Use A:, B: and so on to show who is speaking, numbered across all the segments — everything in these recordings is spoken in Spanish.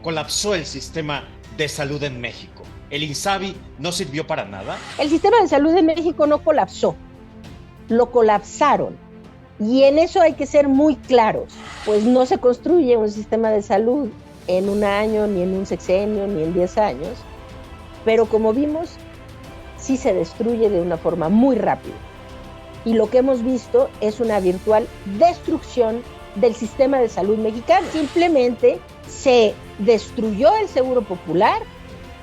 A: colapsó el sistema de salud en México. ¿El INSABI no sirvió para nada?
B: El sistema de salud de México no colapsó, lo colapsaron. Y en eso hay que ser muy claros, pues no se construye un sistema de salud en un año, ni en un sexenio, ni en 10 años, pero como vimos, sí se destruye de una forma muy rápida. Y lo que hemos visto es una virtual destrucción del sistema de salud mexicano. Simplemente se destruyó el Seguro Popular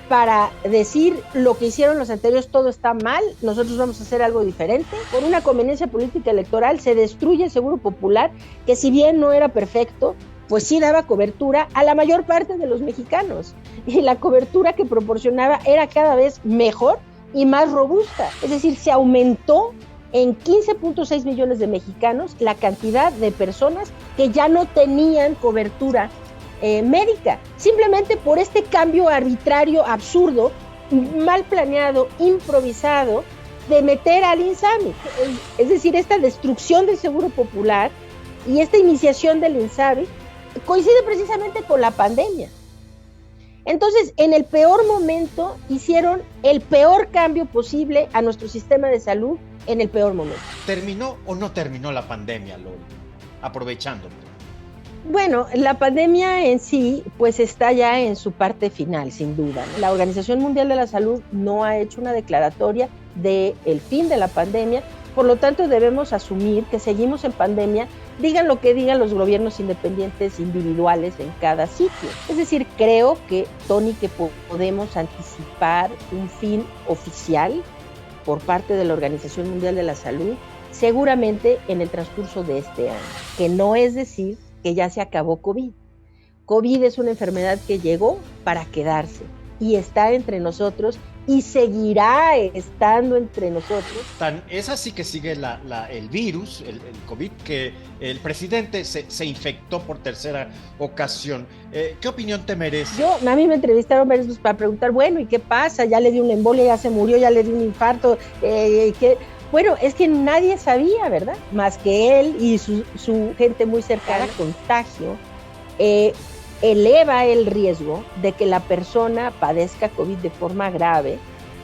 B: para decir lo que hicieron los anteriores, todo está mal, nosotros vamos a hacer algo diferente. Por una conveniencia política electoral se destruye el Seguro Popular, que si bien no era perfecto, pues sí daba cobertura a la mayor parte de los mexicanos. Y la cobertura que proporcionaba era cada vez mejor y más robusta. Es decir, se aumentó en 15.6 millones de mexicanos la cantidad de personas que ya no tenían cobertura médica, simplemente por este cambio arbitrario, absurdo, mal planeado, improvisado, de meter al INSABI. Es decir, esta destrucción del Seguro Popular y esta iniciación del INSABI coincide precisamente con la pandemia. Entonces, en el peor momento, hicieron el peor cambio posible a nuestro sistema de salud en el peor momento.
A: ¿Terminó o no terminó la pandemia, Lori? Aprovechándote.
B: Bueno, la pandemia en sí, pues está ya en su parte final, sin duda. La Organización Mundial de la Salud no ha hecho una declaratoria del fin de la pandemia, por lo tanto debemos asumir que seguimos en pandemia, digan lo que digan los gobiernos independientes individuales en cada sitio. Es decir, creo que, Tony, que podemos anticipar un fin oficial por parte de la Organización Mundial de la Salud, seguramente en el transcurso de este año, que no es decir que ya se acabó COVID. COVID es una enfermedad que llegó para quedarse y está entre nosotros y seguirá estando entre nosotros.
A: Es así que sigue el virus, el COVID, que el presidente se infectó por tercera ocasión. ¿Qué opinión te merece?
B: A mí me entrevistaron varias veces para preguntar, bueno, ¿y qué pasa? Ya le dio una embolia, ya se murió, ya le dio un infarto, ¿qué? Bueno, es que nadie sabía, ¿verdad? Más que él y su gente muy cercana. Cada contagio eleva el riesgo de que la persona padezca COVID de forma grave,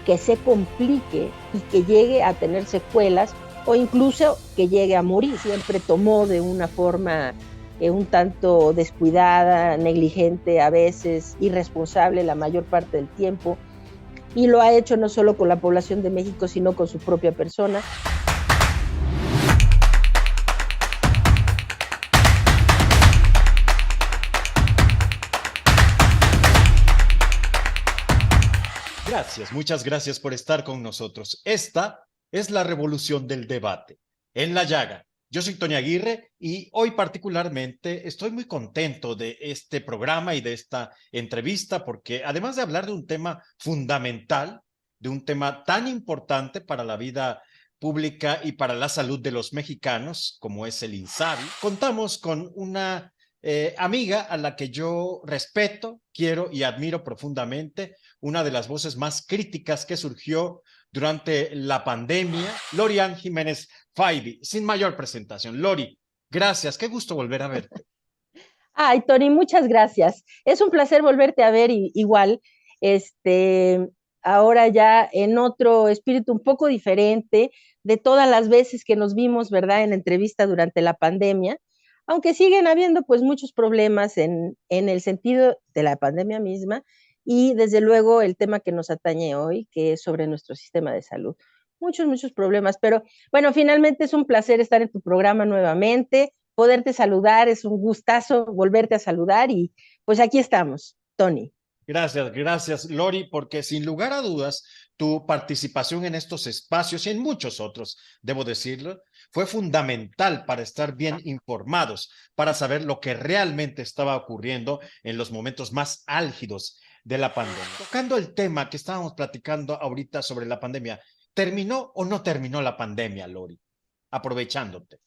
B: que se complique y que llegue a tener secuelas o incluso que llegue a morir. Siempre tomó de una forma un tanto descuidada, negligente, a veces irresponsable la mayor parte del tiempo, y lo ha hecho no solo con la población de México, sino con su propia persona.
A: Gracias, muchas gracias por estar con nosotros. Esta es la revolución del debate. En la llaga. Yo soy Tony Aguirre y hoy particularmente estoy muy contento de este programa y de esta entrevista porque además de hablar de un tema fundamental, de un tema tan importante para la vida pública y para la salud de los mexicanos como es el INSABI, contamos con una amiga a la que yo respeto, quiero y admiro profundamente, una de las voces más críticas que surgió durante la pandemia, Lorian Jiménez Faibi. Sin mayor presentación. Lori, gracias, qué gusto volver a verte.
B: Ay, Tony, muchas gracias. Es un placer volverte a ver igual, ahora ya en otro espíritu un poco diferente de todas las veces que nos vimos, ¿verdad?, en entrevista durante la pandemia, aunque siguen habiendo pues muchos problemas en el sentido de la pandemia misma y desde luego el tema que nos atañe hoy, que es sobre nuestro sistema de salud. Muchos problemas, pero bueno, finalmente es un placer estar en tu programa nuevamente, poderte saludar, es un gustazo volverte a saludar y pues aquí estamos, Tony.
A: Gracias, Lori, porque sin lugar a dudas, tu participación en estos espacios y en muchos otros, debo decirlo, fue fundamental para estar bien informados, para saber lo que realmente estaba ocurriendo en los momentos más álgidos de la pandemia. Tocando el tema que estábamos platicando ahorita sobre la pandemia, ¿terminó o no terminó la pandemia, Lori? Aprovechándote.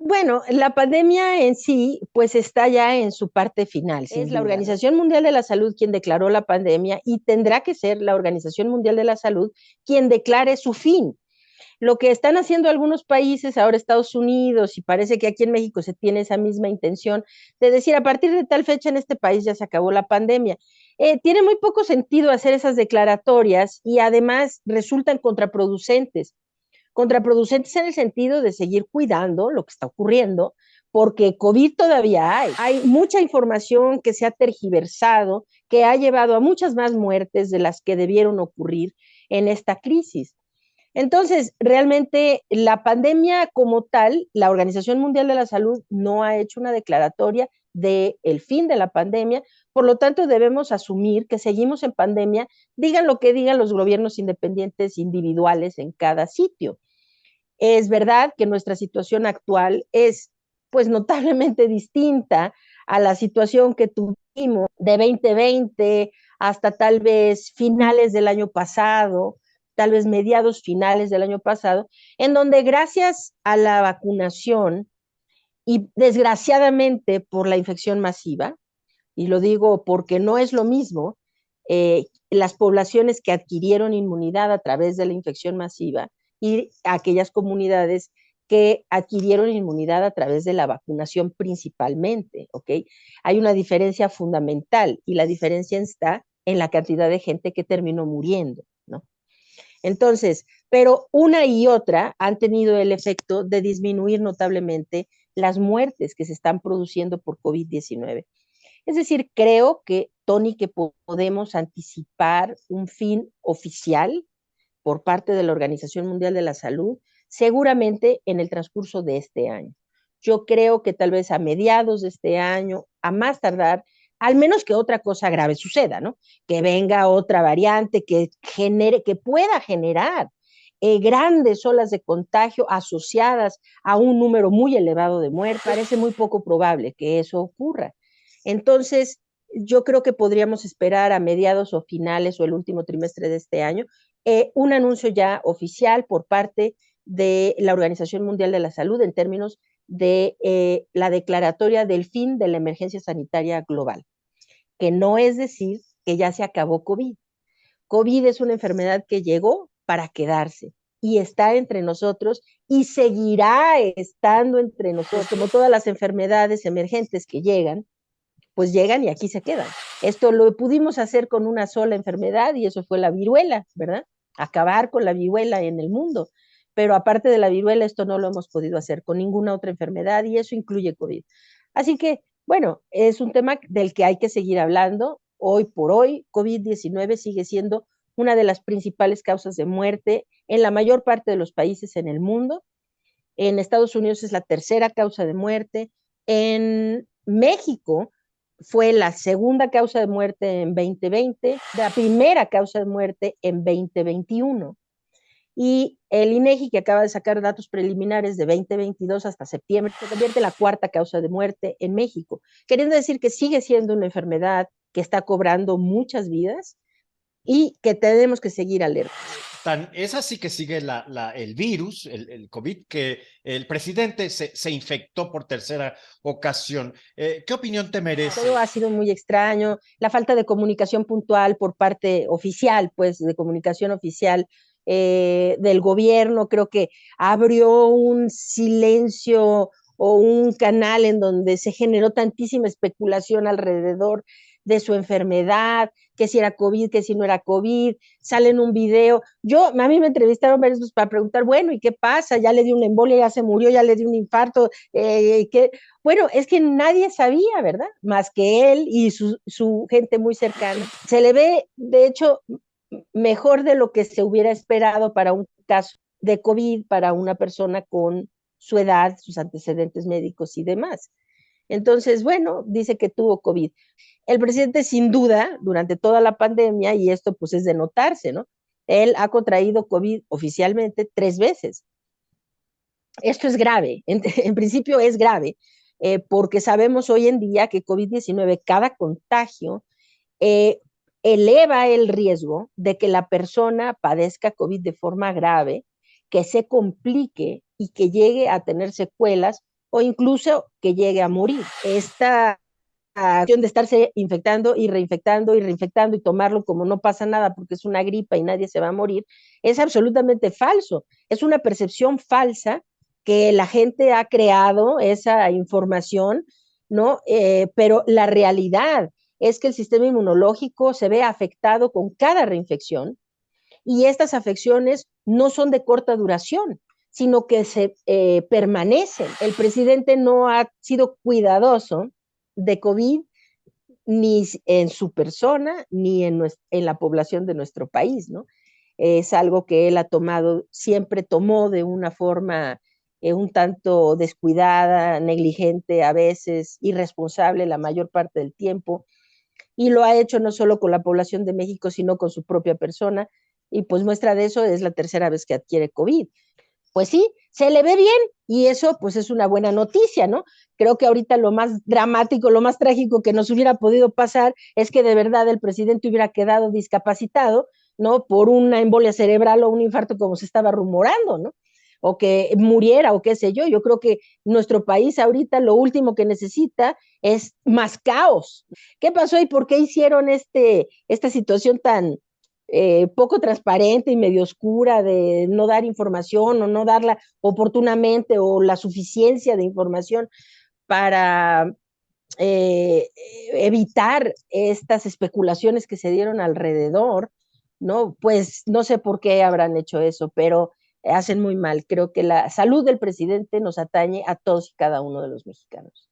B: Bueno, la pandemia en sí, pues está ya en su parte final. Es la Organización Mundial de la Salud quien declaró la pandemia y tendrá que ser la Organización Mundial de la Salud quien declare su fin. Lo que están haciendo algunos países, ahora Estados Unidos, y parece que aquí en México se tiene esa misma intención de decir a partir de tal fecha en este país ya se acabó la pandemia. Tiene muy poco sentido hacer esas declaratorias y además resultan contraproducentes. Contraproducentes en el sentido de seguir cuidando lo que está ocurriendo, porque COVID todavía hay. Hay mucha información que se ha tergiversado, que ha llevado a muchas más muertes de las que debieron ocurrir en esta crisis. Entonces, realmente la pandemia como tal, la Organización Mundial de la Salud no ha hecho una declaratoria del fin de la pandemia, por lo tanto debemos asumir que seguimos en pandemia, digan lo que digan los gobiernos independientes individuales en cada sitio. Es verdad que nuestra situación actual es pues notablemente distinta a la situación que tuvimos de 2020 hasta tal vez finales del año pasado, tal vez mediados finales del año pasado, en donde gracias a la vacunación y desgraciadamente por la infección masiva, y lo digo porque no es lo mismo las poblaciones que adquirieron inmunidad a través de la infección masiva y aquellas comunidades que adquirieron inmunidad a través de la vacunación principalmente, ¿ok? Hay una diferencia fundamental y la diferencia está en la cantidad de gente que terminó muriendo, ¿no? Entonces, pero una y otra han tenido el efecto de disminuir notablemente las muertes que se están produciendo por COVID-19. Es decir, creo que, Tony, que podemos anticipar un fin oficial por parte de la Organización Mundial de la Salud, seguramente en el transcurso de este año. Yo creo que tal vez a mediados de este año, a más tardar, al menos que otra cosa grave suceda, ¿no? Que venga otra variante que genere, que pueda generar grandes olas de contagio asociadas a un número muy elevado de muertes. Parece muy poco probable que eso ocurra. Entonces, yo creo que podríamos esperar a mediados o finales o el último trimestre de este año un anuncio ya oficial por parte de la Organización Mundial de la Salud en términos de la declaratoria del fin de la emergencia sanitaria global, que no es decir que ya se acabó COVID. COVID es una enfermedad que llegó para quedarse y está entre nosotros y seguirá estando entre nosotros, como todas las enfermedades emergentes que llegan, pues llegan y aquí se quedan. Esto lo pudimos hacer con una sola enfermedad y eso fue la viruela, ¿verdad? Acabar con la viruela en el mundo. Pero aparte de la viruela, esto no lo hemos podido hacer con ninguna otra enfermedad y eso incluye COVID. Así que, bueno, es un tema del que hay que seguir hablando. Hoy por hoy, COVID-19 sigue siendo una de las principales causas de muerte en la mayor parte de los países en el mundo. En Estados Unidos es la tercera causa de muerte. En México fue la segunda causa de muerte en 2020, la primera causa de muerte en 2021. Y el INEGI, que acaba de sacar datos preliminares de 2022 hasta septiembre, se convierte en la cuarta causa de muerte en México, queriendo decir que sigue siendo una enfermedad que está cobrando muchas vidas y que tenemos que seguir alerta.
A: Es así que sigue el virus, el COVID, que el presidente se infectó por tercera ocasión. ¿Qué opinión te merece?
B: Todo ha sido muy extraño, la falta de comunicación puntual por parte oficial, pues de comunicación oficial del gobierno, creo que abrió un silencio o un canal en donde se generó tantísima especulación alrededor de su enfermedad, que si era COVID, que si no era COVID, sale en un video. A mí me entrevistaron varios veces para preguntar, bueno, ¿y qué pasa? Ya le dio una embolia, ya se murió, ya le dio un infarto, ¿qué? Bueno, es que nadie sabía, ¿verdad? Más que él y su gente muy cercana. Se le ve, de hecho, mejor de lo que se hubiera esperado para un caso de COVID, para una persona con su edad, sus antecedentes médicos y demás. Entonces, bueno, dice que tuvo COVID. El presidente, sin duda, durante toda la pandemia, y esto pues es de notarse, ¿no? Él ha contraído COVID oficialmente 3 veces. Esto es grave, en principio es grave, porque sabemos hoy en día que COVID-19, cada contagio, eh, eleva el riesgo de que la persona padezca COVID de forma grave, que se complique y que llegue a tener secuelas o incluso que llegue a morir. Esta acción de estarse infectando y reinfectando y reinfectando y tomarlo como no pasa nada porque es una gripa y nadie se va a morir, es absolutamente falso. Es una percepción falsa que la gente ha creado esa información, ¿no? Pero la realidad es que el sistema inmunológico se ve afectado con cada reinfección y estas afecciones no son de corta duración, sino que se permanecen. El presidente no ha sido cuidadoso de COVID ni en su persona ni en la población de nuestro país, ¿no? Es algo que él ha tomado, siempre tomó de una forma un tanto descuidada, negligente, a veces irresponsable la mayor parte del tiempo, y lo ha hecho no solo con la población de México, sino con su propia persona, y pues muestra de eso es la tercera vez que adquiere COVID. Pues sí, se le ve bien y eso pues es una buena noticia, ¿no? Creo que ahorita lo más dramático, lo más trágico que nos hubiera podido pasar es que de verdad el presidente hubiera quedado discapacitado, ¿no? Por una embolia cerebral o un infarto como se estaba rumorando, ¿no? O que muriera o qué sé yo. Yo creo que nuestro país ahorita lo último que necesita es más caos. ¿Qué pasó y por qué hicieron esta situación tan poco transparente y medio oscura de no dar información o no darla oportunamente o la suficiencia de información para eh, evitar estas especulaciones que se dieron alrededor, ¿no? Pues no sé por qué habrán hecho eso, pero hacen muy mal. Creo que la salud del presidente nos atañe a todos y cada uno de los mexicanos.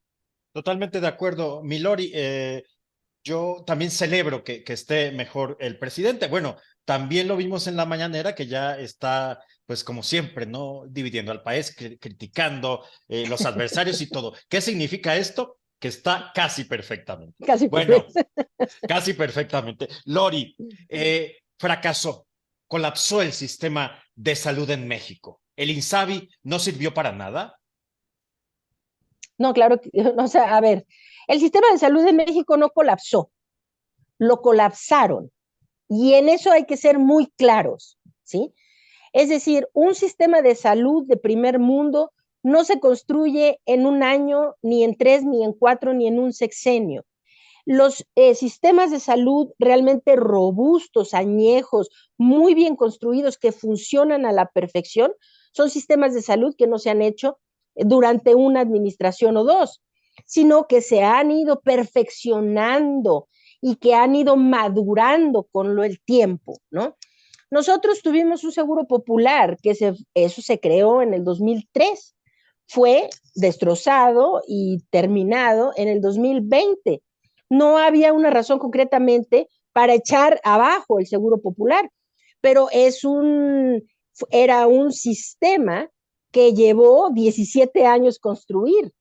A: Totalmente de acuerdo, Milori. Yo también celebro que esté mejor el presidente. Bueno, también lo vimos en la mañanera que ya está, pues como siempre, ¿no? Dividiendo al país, criticando los adversarios y todo. ¿Qué significa esto? Que está casi perfectamente.
B: Casi
A: Bueno,
B: perfecto.
A: casi perfectamente. Lori, fracasó, colapsó el sistema de salud en México. El INSABI no sirvió para nada.
B: No, claro, o sea, a ver, el sistema de salud de México no colapsó, lo colapsaron. Y en eso hay que ser muy claros, ¿sí? Es decir, un sistema de salud de primer mundo no se construye en un año, ni en tres, ni en cuatro, ni en un sexenio. Los sistemas de salud realmente robustos, añejos, muy bien construidos, que funcionan a la perfección, son sistemas de salud que no se han hecho durante una administración o dos, sino que se han ido perfeccionando y que han ido madurando con el tiempo, ¿no? Nosotros tuvimos un seguro popular, eso se creó en el 2003, fue destrozado y terminado en el 2020. No había una razón concretamente para echar abajo el seguro popular, pero era un sistema que llevó 17 años construir,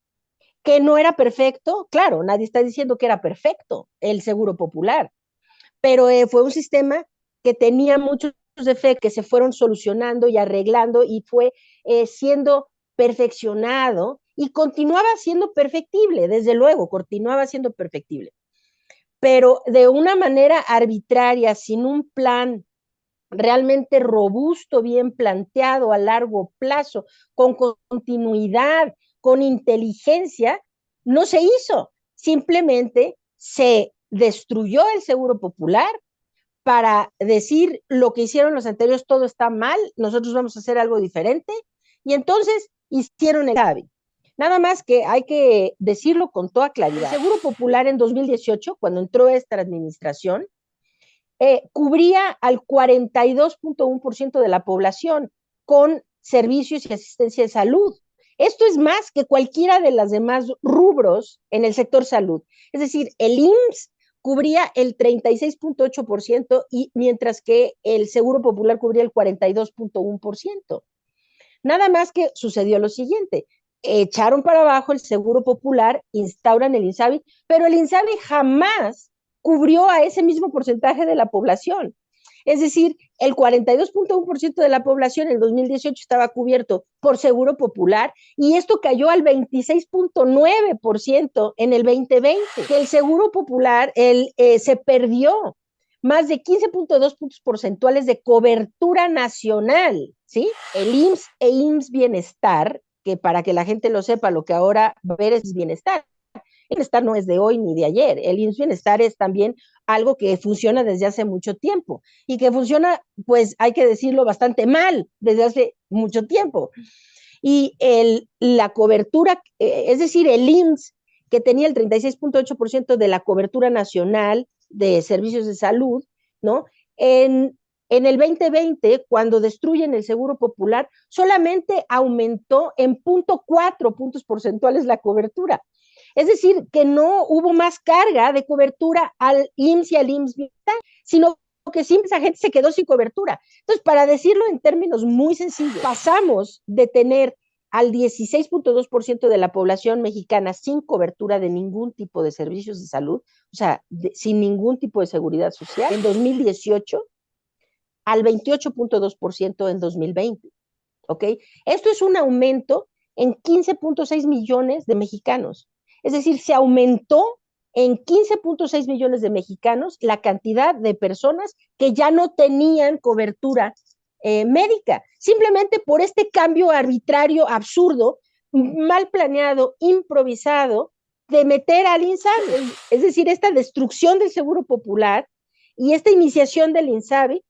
B: que no era perfecto, claro, nadie está diciendo que era perfecto el seguro popular, pero fue un sistema que tenía muchos defectos que se fueron solucionando y arreglando y fue siendo perfeccionado y continuaba siendo perfectible, desde luego, continuaba siendo perfectible, pero de una manera arbitraria, sin un plan realmente robusto, bien planteado a largo plazo, con continuidad, con inteligencia, no se hizo. Simplemente se destruyó el seguro popular para decir lo que hicieron los anteriores, todo está mal, nosotros vamos a hacer algo diferente, y entonces hicieron el CABI. Nada más que hay que decirlo con toda claridad. El Seguro Popular en 2018, cuando entró esta administración, cubría al 42.1% de la población con servicios y asistencia de salud. Esto es más que cualquiera de las demás rubros en el sector salud. Es decir, el IMSS cubría el 36.8% y mientras que el Seguro Popular cubría el 42.1%. Nada más que sucedió lo siguiente, echaron para abajo el Seguro Popular, instauran el INSABI, pero el INSABI jamás cubrió a ese mismo porcentaje de la población. Es decir, el 42.1% de la población en el 2018 estaba cubierto por Seguro Popular y esto cayó al 26.9% en el 2020. El Seguro Popular se perdió más de 15.2 puntos porcentuales de cobertura nacional, ¿sí? El IMSS e IMSS Bienestar, que para que la gente lo sepa, lo que ahora va a ver es bienestar. El bienestar no es de hoy ni de ayer, el IMSS Bienestar es también algo que funciona desde hace mucho tiempo y que funciona, pues hay que decirlo, bastante mal desde hace mucho tiempo. Y la cobertura, es decir, el IMSS, que tenía el 36.8% de la cobertura nacional de servicios de salud, ¿no? En el 2020, cuando destruyen el Seguro Popular, solamente aumentó en 0.4 puntos porcentuales la cobertura. Es decir, que no hubo más carga de cobertura al IMSS y al IMSS Bienestar, sino que siempre esa gente se quedó sin cobertura. Entonces, para decirlo en términos muy sencillos, pasamos de tener al 16.2% de la población mexicana sin cobertura de ningún tipo de servicios de salud, o sea, sin ningún tipo de seguridad social, en 2018, al 28.2% en 2020. ¿Ok? Esto es un aumento en 15.6 millones de mexicanos. Es decir, se aumentó en 15.6 millones de mexicanos la cantidad de personas que ya no tenían cobertura médica, simplemente por este cambio arbitrario, absurdo, mal planeado, improvisado, de meter al INSABI. Es decir, esta destrucción del Seguro Popular y esta iniciación del INSABI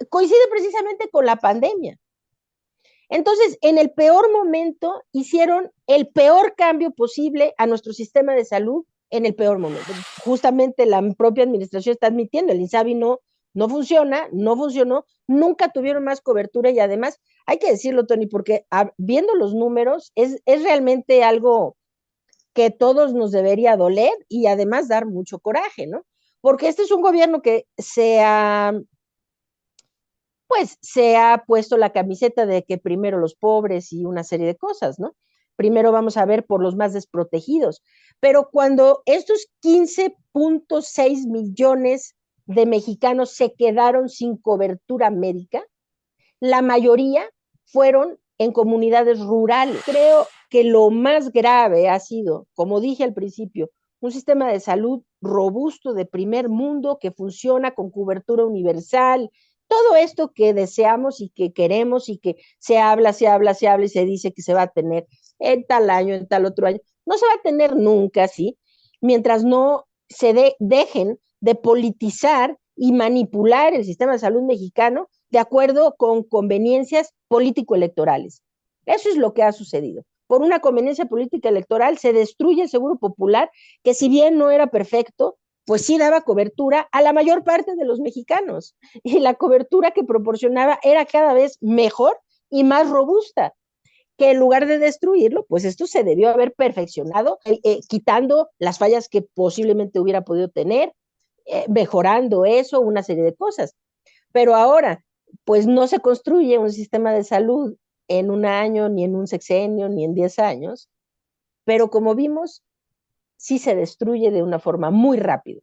B: coincide precisamente con la pandemia. Entonces, en el peor momento, hicieron el peor cambio posible a nuestro sistema de salud en el peor momento. Justamente la propia administración está admitiendo, el INSABI no funciona, no funcionó, nunca tuvieron más cobertura y además, hay que decirlo, Tony, porque viendo los números, es realmente algo que todos nos debería doler y además dar mucho coraje, ¿no? Porque este es un gobierno que pues se ha puesto la camiseta de que primero los pobres y una serie de cosas, ¿no? Primero vamos a ver por los más desprotegidos. Pero cuando estos 15.6 millones de mexicanos se quedaron sin cobertura médica, la mayoría fueron en comunidades rurales. Creo que lo más grave ha sido, como dije al principio, un sistema de salud robusto de primer mundo que funciona con cobertura universal, todo esto que deseamos y que queremos y que se habla y se dice que se va a tener en tal año, en tal otro año, no se va a tener nunca, ¿sí? Mientras no se dejen de politizar y manipular el sistema de salud mexicano de acuerdo con conveniencias político-electorales. Eso es lo que ha sucedido. Por una conveniencia política electoral se destruye el Seguro Popular, que si bien no era perfecto, pues sí daba cobertura a la mayor parte de los mexicanos. Y la cobertura que proporcionaba era cada vez mejor y más robusta, que en lugar de destruirlo, pues esto se debió haber perfeccionado, quitando las fallas que posiblemente hubiera podido tener, mejorando eso, una serie de cosas. Pero ahora, pues no se construye un sistema de salud en un año, ni en un sexenio, ni en 10 años, pero como vimos, sí se destruye de una forma muy rápida.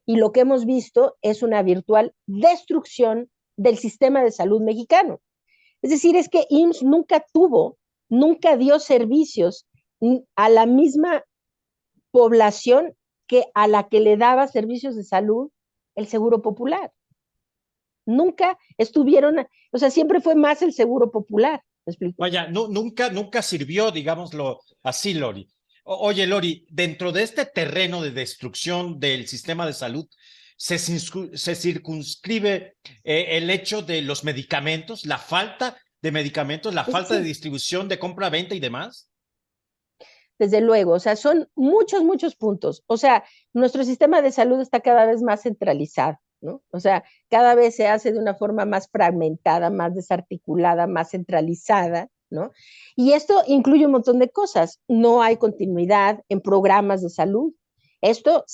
B: Y lo que hemos visto es una virtual destrucción del sistema de salud mexicano. Es decir, es que IMSS nunca dio servicios a la misma población que a la que le daba servicios de salud el Seguro Popular. Nunca estuvieron, o sea, siempre fue más el Seguro Popular. ¿Me explico?
A: Vaya, nunca sirvió, digámoslo así, Lori. Oye, Lori, dentro de este terreno de destrucción del sistema de salud, se circunscribe el hecho de los medicamentos, la falta de medicamentos, la falta de distribución, de compra, venta y demás.
B: Desde luego, o sea, son muchos puntos. O sea, nuestro sistema de salud está cada vez más centralizado, ¿no? O sea, cada vez se hace de una forma más fragmentada, más desarticulada, más centralizada, ¿no? Y esto incluye un montón de cosas. No hay continuidad en programas de salud. Esto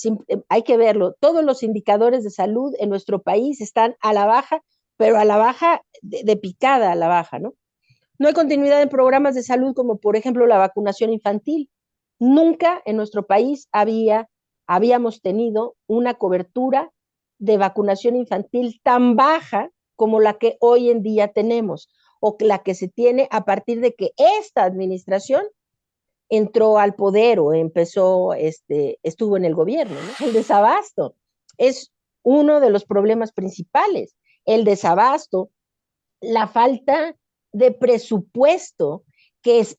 B: hay que verlo. Todos los indicadores de salud en nuestro país están a la baja, pero a la baja, de picada a la baja, ¿no? No hay continuidad en programas de salud como por ejemplo la vacunación infantil. Nunca en nuestro país habíamos tenido una cobertura de vacunación infantil tan baja como la que hoy en día tenemos o la que se tiene a partir de que esta administración entró al poder o estuvo en el gobierno, ¿no? El desabasto es uno de los problemas principales. El desabasto, la falta de presupuesto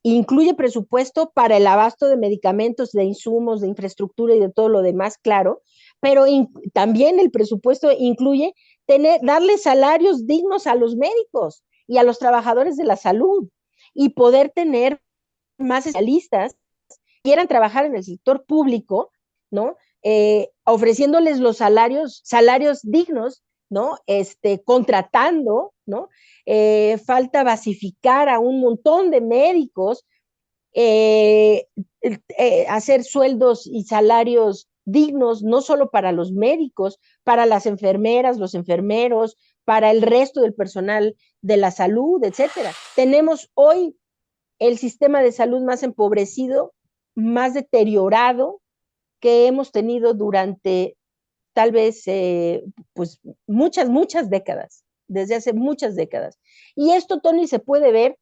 B: incluye presupuesto para el abasto de medicamentos, de insumos, de infraestructura y de todo lo demás, claro, pero también el presupuesto incluye darle salarios dignos a los médicos y a los trabajadores de la salud y poder tener más especialistas que quieran trabajar en el sector público, ¿no? Ofreciéndoles los salarios dignos, ¿no? Contratando, ¿no? Falta basificar a un montón de médicos, hacer sueldos y salarios dignos, no solo para los médicos, para las enfermeras, los enfermeros, para el resto del personal de la salud, etcétera. Tenemos hoy el sistema de salud más empobrecido, más deteriorado que hemos tenido durante tal vez pues muchas décadas, desde hace muchas décadas. Y esto, Tony, se puede ver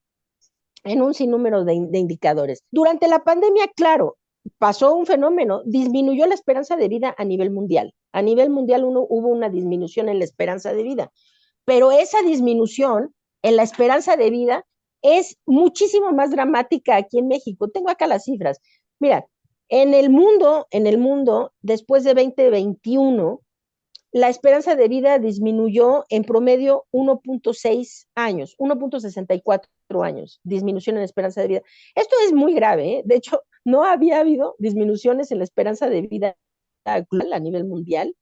B: en un sinnúmero de indicadores. Durante la pandemia, claro, pasó un fenómeno, disminuyó la esperanza de vida a nivel mundial. A nivel mundial hubo una disminución en la esperanza de vida, pero esa disminución en la esperanza de vida es muchísimo más dramática aquí en México. Tengo acá las cifras. Mira, en el mundo, después de 2021, la esperanza de vida disminuyó en promedio 1.6 años, 1.64 años, disminución en la esperanza de vida. Esto es muy grave, ¿eh? De hecho, no había habido disminuciones en la esperanza de vida a nivel mundial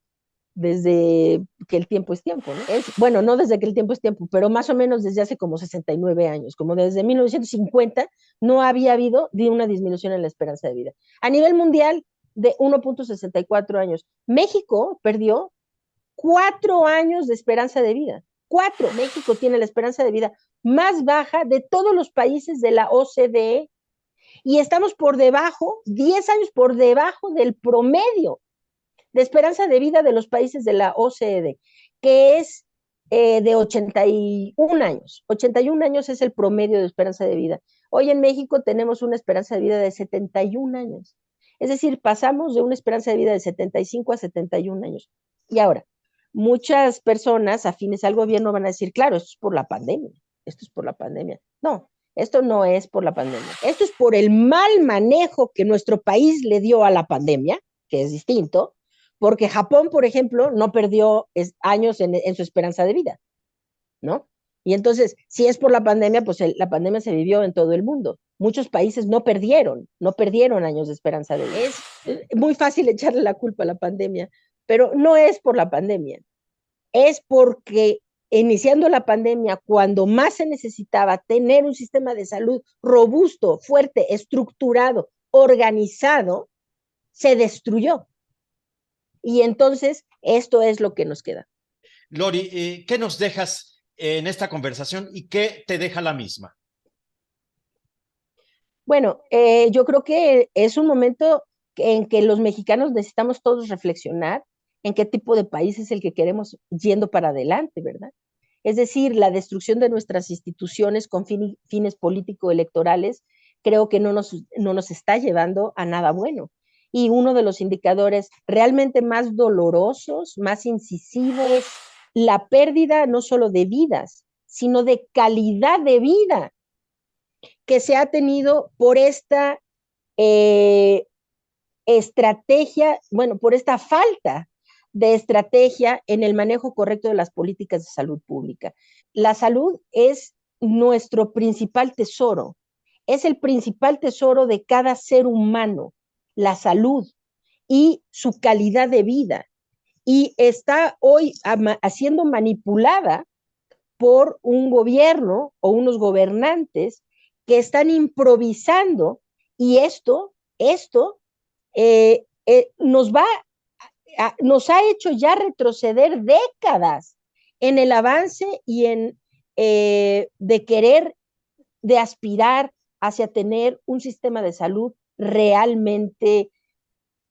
B: desde que el tiempo es tiempo, ¿no? Bueno, no desde que el tiempo es tiempo, pero más o menos desde hace como 69 años, como desde 1950 no había habido una disminución en la esperanza de vida. A nivel mundial, de 1.64 años. México perdió 4 años de esperanza de vida. 4. México tiene la esperanza de vida más baja de todos los países de la OCDE y estamos por debajo, 10 años por debajo del promedio de esperanza de vida de los países de la OCDE, que es de 81 años. 81 años es el promedio de esperanza de vida. Hoy en México tenemos una esperanza de vida de 71 años. Es decir, pasamos de una esperanza de vida de 75 a 71 años. Y ahora, muchas personas afines al gobierno van a decir, claro, esto es por la pandemia, esto es por la pandemia. No, esto no es por la pandemia. Esto es por el mal manejo que nuestro país le dio a la pandemia, que es distinto, porque Japón, por ejemplo, no perdió años en su esperanza de vida, ¿no? Y entonces, si es por la pandemia, pues la pandemia se vivió en todo el mundo. Muchos países no perdieron años de esperanza de vida. Es muy fácil echarle la culpa a la pandemia, pero no es por la pandemia, es porque iniciando la pandemia, cuando más se necesitaba tener un sistema de salud robusto, fuerte, estructurado, organizado, se destruyó. Y entonces, esto es lo que nos queda.
A: Lori, ¿qué nos dejas en esta conversación y qué te deja la misma?
B: Bueno, yo creo que es un momento en que los mexicanos necesitamos todos reflexionar en qué tipo de país es el que queremos yendo para adelante, ¿verdad? Es decir, la destrucción de nuestras instituciones con fines político-electorales creo que no nos está llevando a nada bueno. Y uno de los indicadores realmente más dolorosos, más incisivos, es la pérdida no solo de vidas, sino de calidad de vida que se ha tenido por esta estrategia, bueno, por esta falta de estrategia en el manejo correcto de las políticas de salud pública. La salud es nuestro principal tesoro, es el principal tesoro de cada ser humano, la salud y su calidad de vida. Y está hoy siendo manipulada por un gobierno o unos gobernantes que están improvisando y esto nos ha hecho ya retroceder décadas en el avance y en de querer, de aspirar hacia tener un sistema de salud realmente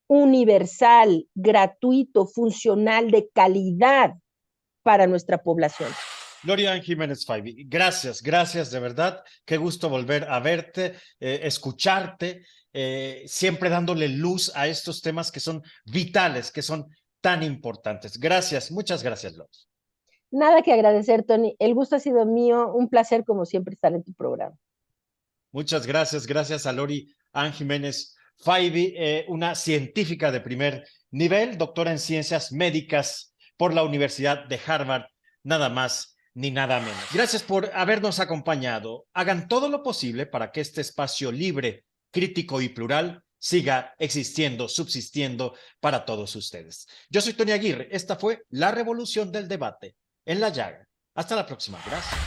B: universal, gratuito, funcional, de calidad para nuestra población.
A: Gloria Jiménez Faibi, gracias de verdad. Qué gusto volver a verte, escucharte, siempre dándole luz a estos temas que son vitales, que son tan importantes. Gracias, muchas gracias, Loris.
B: Nada que agradecer, Tony. El gusto ha sido mío. Un placer, como siempre, estar en tu programa.
A: Muchas gracias. Gracias a Lori Ann Jiménez Faibi, una científica de primer nivel, doctora en ciencias médicas por la Universidad de Harvard, nada más ni nada menos. Gracias por habernos acompañado. Hagan todo lo posible para que este espacio libre, crítico y plural siga existiendo, subsistiendo para todos ustedes. Yo soy Tony Aguirre. Esta fue La Revolución del Debate en La Llaga. Hasta la próxima. Gracias.